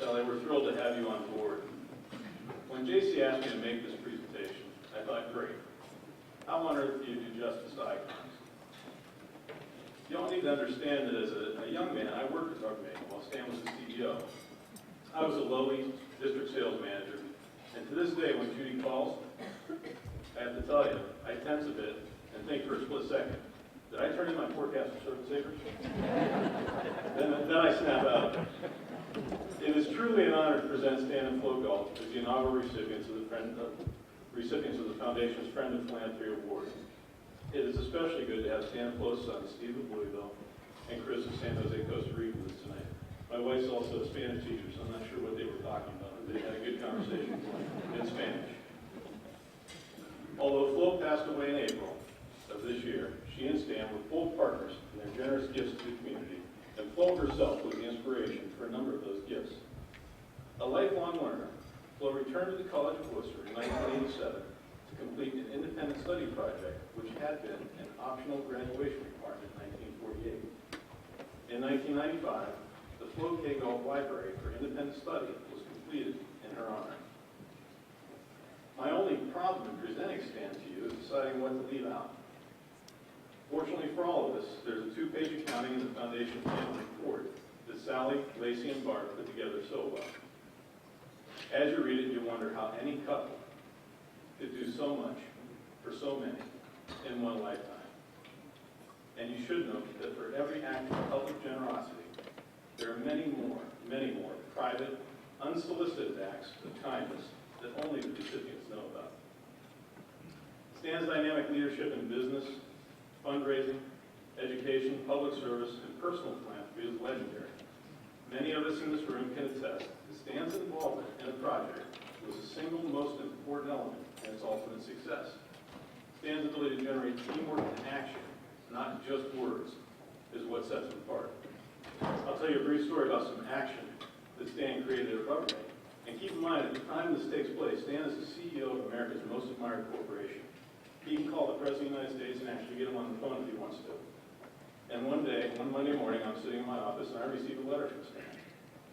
Sally, we're thrilled to have you on board. When JC asked me to make this presentation, I thought, great. How on earth do you do justice to icons? You all need to understand that as a young man, I worked at Rubbermaid while Stan was the CEO. I was a lowly district sales manager, and to this day, when Judy calls, I have to tell you, I tense a bit and think for a split second, did I turn in my forecast for service savers? then I snap out. It is truly an honor to present Stan and Flo Gault as the inaugural recipients of the Foundation's Friend of Philanthropy Award. It is especially good to have Stan and Flo's sons, Steve of Louisville and Chris of San Jose, Costa Rica, with us tonight. My wife's also a Spanish teacher, so I'm not sure what they were talking about, but they had a good conversation in Spanish. Although Flo passed away in April of this year, she and Stan were full partners in their generous gifts to the community, and Flo herself was the inspiration for a number of those gifts. A lifelong learner, Flo returned to the College of Worcester in 1987 to complete an independent study project, which had been an optional graduation requirement in 1948. In 1995, the Flo K. Gault Library for Independent Study was completed in her honor. My only problem in presenting Stan to you is deciding what to leave out. Fortunately for all of us, there's a 2-page accounting in the Foundation annual report that Sally, Lacey, and Bart put together so well. As you read it, you wonder how any couple could do so much for so many in one lifetime. And you should note that for every act of public generosity, there are many more private, unsolicited acts of kindness that only the recipients know about. Stan's dynamic leadership in business, fundraising, education, public service, and personal philanthropy is legendary. Many of us in this room can attest that Stan's involvement in a project was the single most important element in its ultimate success. Stan's ability to generate teamwork and action, not just words, is what sets him apart. I'll tell you a brief story about some action that Stan created at Rubbermaid. And keep in mind, at the time this takes place, Stan is the CEO of America's most admired corporation. He can call the President of the United States and actually get him on the phone if he wants to. And one Monday morning, I'm sitting in my office and I received a letter from Stan.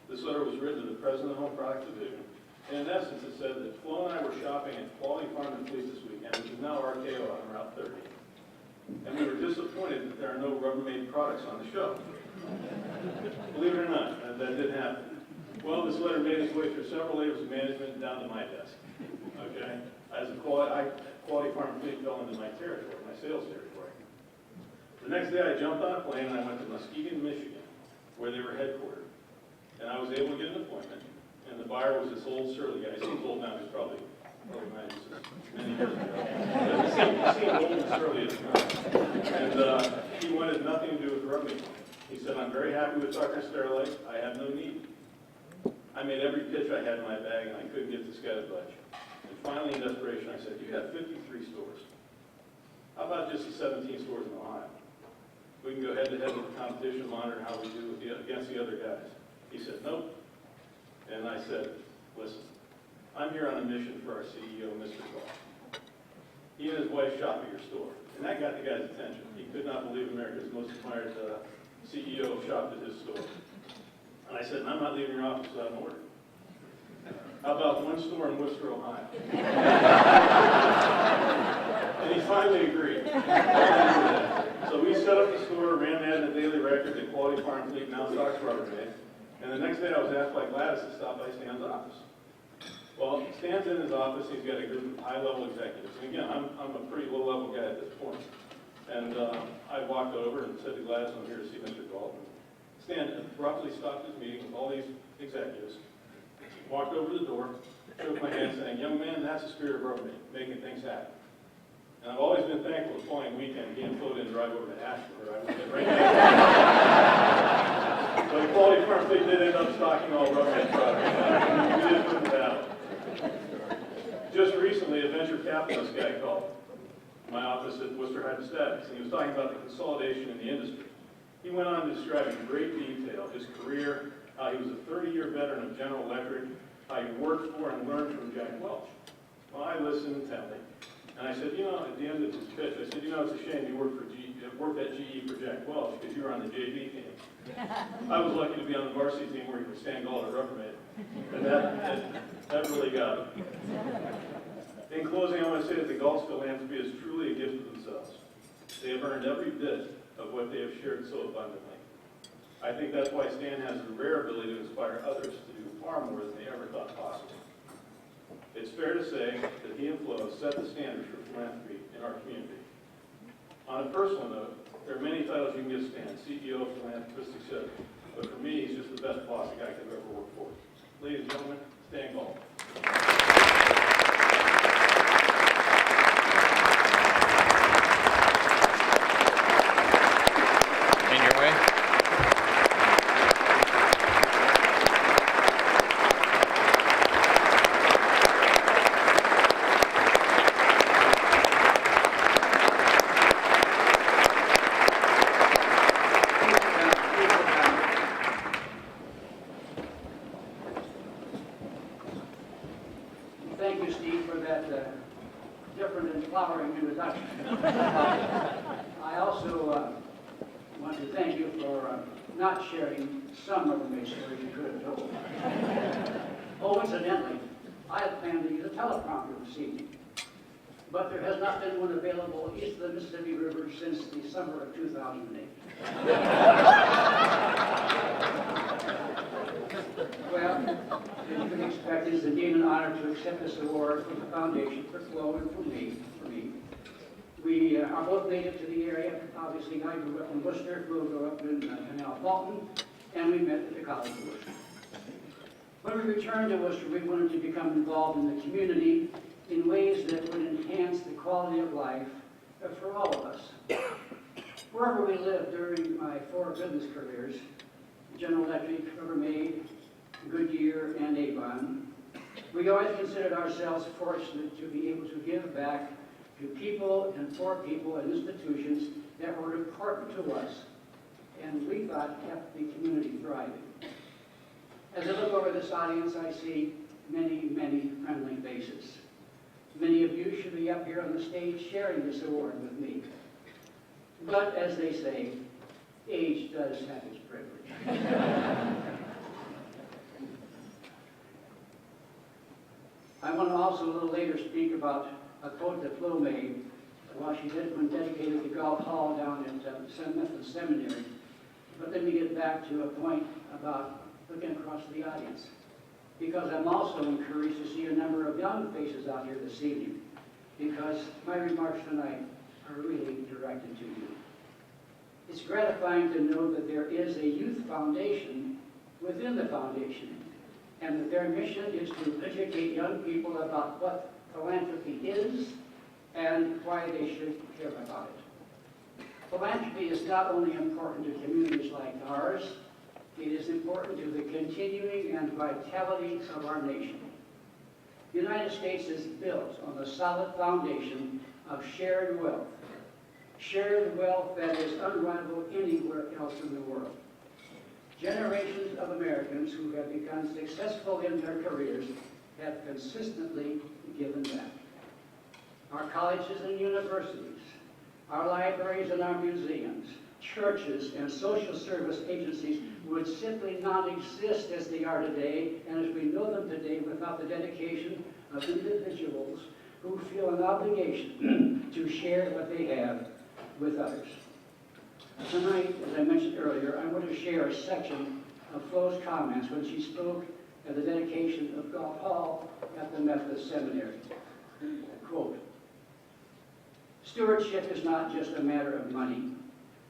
This letter was written to the President of the Home Products Division. And in essence, it said that Flo and I were shopping at Quality Farm and Fleet this weekend, which is now RKO on Route 30. And we were disappointed that there are no Rubbermaid products on the show. Believe it or not, that didn't happen. Well, this letter made its way through several layers of management down to my desk. Okay? As a Quality Farm and Fleet fell into my territory, my sales territory. The next day, I jumped on a plane and I went to Muskegon, Michigan, where they were headquartered. And I was able to get an appointment. And the buyer was this old surly guy. He seems old now. He's probably 90s, many years ago. But he seemed old and surly at the time. And he wanted nothing to do with Rubbermaid. He said, I'm very happy with Tucker Sterilite. I have no need. I made every pitch I had in my bag, and I couldn't get this guy to budge. And finally, in desperation, I said, you have 53 stores. How about just the 17 stores in Ohio? We can go head-to-head with the competition, monitor how we do against the other guys. He said, nope. And I said, listen, I'm here on a mission for our CEO, Mr. Gault. He and his wife shop at your store. And that got the guy's attention. He could not believe America's most admired CEO shopped at his store. And I said, I'm not leaving your office without an order. How about one store in Worcester, Ohio? And he finally agreed. So we set up the store, ran that in the daily record at Quality Farm Fleet, now stocks Rubbermaid. And the next day I was asked by Gladys to stop by Stan's office. Well, Stan's in his office, he's got a group of high-level executives. And again, I'm a pretty low-level guy at this point. And I walked over and said to Gladys, I'm here to see Mr. Gault. Stan abruptly stopped his meeting with all these executives, walked over to the door, shook my hand saying, young man, that's the spirit of Rubbermaid, making things happen. And I've always been thankful the following weekend he and Flo didn't drive over to Ashland, where I would have been right there. So the Quality Farm Fleet did end up stocking all Rubbermaid products. We did put the battle. Just recently, a venture capitalist guy called my office at Worcester Hydrostatics, and he was talking about the consolidation in the industry. He went on to describe in great detail his career, how he was a 30-year veteran of General Electric, how he worked for and learned from Jack Welch. Well, I listened intently, and I said, at the end of his pitch, I said, it's a shame you worked for that worked at GE for Jack Welch, because you were on the JV team. I was lucky to be on the varsity team where you could stand Gault at Rubbermaid, and that really got me. In closing, I want to say that the Gault's philanthropy is truly a gift to themselves. They have earned every bit of what they have shared so abundantly. I think that's why Stan has the rare ability to inspire others to do far more than they ever thought possible. It's fair to say that he and Flo have set the standards for philanthropy in our community. On a personal note, there are many titles you can give Stan, CEO of Philanthropist, etc. But for me, he's just the best boss a guy could ever work for. Ladies and gentlemen, Stan Gault. In your way. Thank you, Steve, for that different and flowering introduction. I also want to thank you for not sharing some of the stories you could have told. Oh, incidentally, I had planned to use a teleprompter this evening, but there has not been one available east of the Mississippi River since the summer of 2008. Well, as you can expect, it is indeed an honor to accept this award from the Foundation for Flo and for me. We are both native to the area. Obviously, I grew up in Worcester, Flo grew up in Canal Fulton, and we met at the College of Worcester. When we returned to Worcester, we wanted to become involved in the community in ways that would enhance the quality of life for all of us. Wherever we lived during my 4 business careers, General Electric, Rubbermaid, Goodyear and Avon, we always considered ourselves fortunate to be able to give back to people and for people and institutions that were important to us and we thought kept the community thriving. As I look over this audience, I see many, many friendly faces. Many of you should be up here on the stage sharing this award with me. But as they say, age does have its privilege. I want to also a little later speak about a quote that Flo made while she did when dedicated the Gault Hall down at St. Methodist Seminary. But let me get back to a point about looking across the audience, because I'm also encouraged to see a number of young faces out here this evening, because my remarks tonight are really directed to you. It's gratifying to know that there is a youth foundation within the foundation, and that their mission is to educate young people about what philanthropy is and why they should care about it. Philanthropy is not only important to communities like ours, it is important to the continuing and vitality of our nation. The United States is built on the solid foundation of shared wealth that is unrivaled anywhere else in the world. Generations of Americans who have become successful in their careers have consistently given back. Our colleges and universities, our libraries and our museums, churches and social service agencies would simply not exist as they are today and as we know them today without the dedication of individuals who feel an obligation to share what they have with others. Tonight, as I mentioned earlier, I want to share a section of Flo's comments when she spoke at the dedication of Gault Hall at the Methodist Seminary. Quote, "Stewardship is not just a matter of money,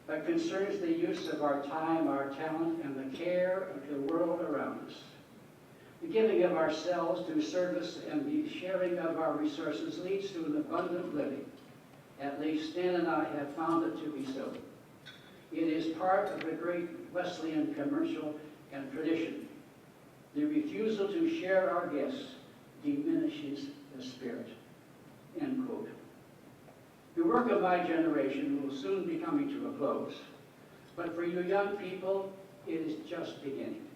but concerns the use of our time, our talent, and the care of the world around us. The giving of ourselves to service and the sharing of our resources leads to an abundant living. At least Stan and I have found it to be so. It is part of the great Wesleyan commercial and tradition. The refusal to share our gifts diminishes the spirit." End quote. The work of my generation will soon be coming to a close, but for you young people, it is just beginning.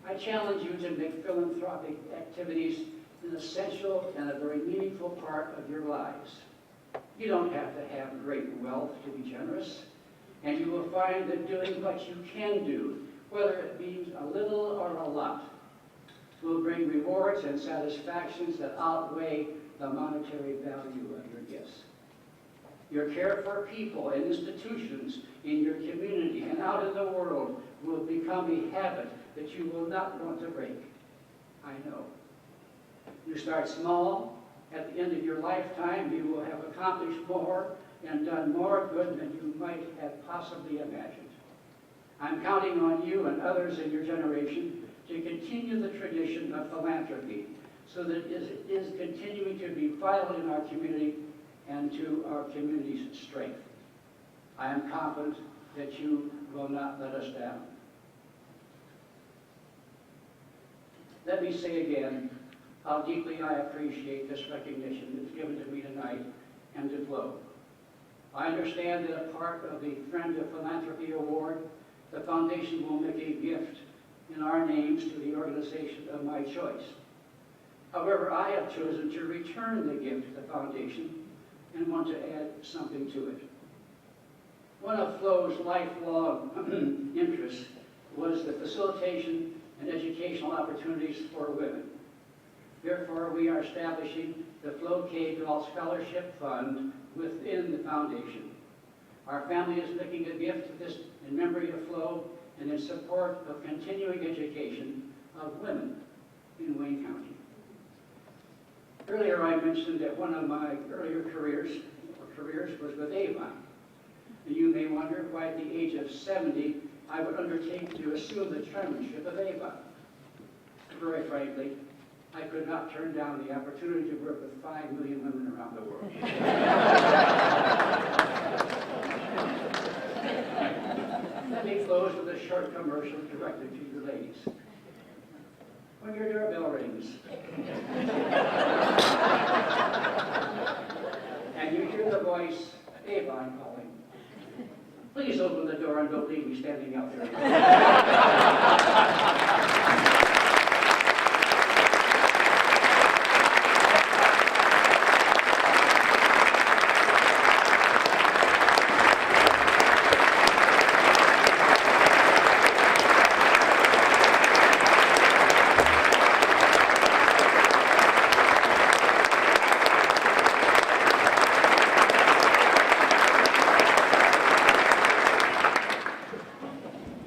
I challenge you to make philanthropic activities an essential and a very meaningful part of your lives. You don't have to have great wealth to be generous, and you will find that doing what you can do, whether it means a little or a lot, will bring rewards and satisfactions that outweigh the monetary value of your gifts. Your care for people and institutions in your community and out in the world will become a habit that you will not want to break. I know. You start small. At the end of your lifetime, you will have accomplished more and done more good than you might have possibly imagined. I'm counting on you and others in your generation to continue the tradition of philanthropy so that it is continuing to be vital in our community and to our community's strength. I am confident that you will not let us down. Let me say again how deeply I appreciate this recognition that's given to me tonight and to Flo. I understand that a part of the Friend of Philanthropy Award, the foundation will make a gift in our names to the organization of my choice. However, I have chosen to return the gift to the foundation and want to add something to it. One of Flo's lifelong interests was the facilitation and educational opportunities for women. Therefore, we are establishing the Flo K. Gault Scholarship Fund within the foundation. Our family is making a gift to this in memory of Flo and in support of continuing education of women in Wayne County. Earlier I mentioned that one of my earlier careers was with Avon. And you may wonder why at the age of 70 I would undertake to assume the chairmanship of Avon. Very frankly, I could not turn down the opportunity to work with 5 million women around the world. Let me close with a short commercial directed to you ladies. When your doorbell rings and you hear the voice, Avon calling, please open the door and don't leave me standing out there.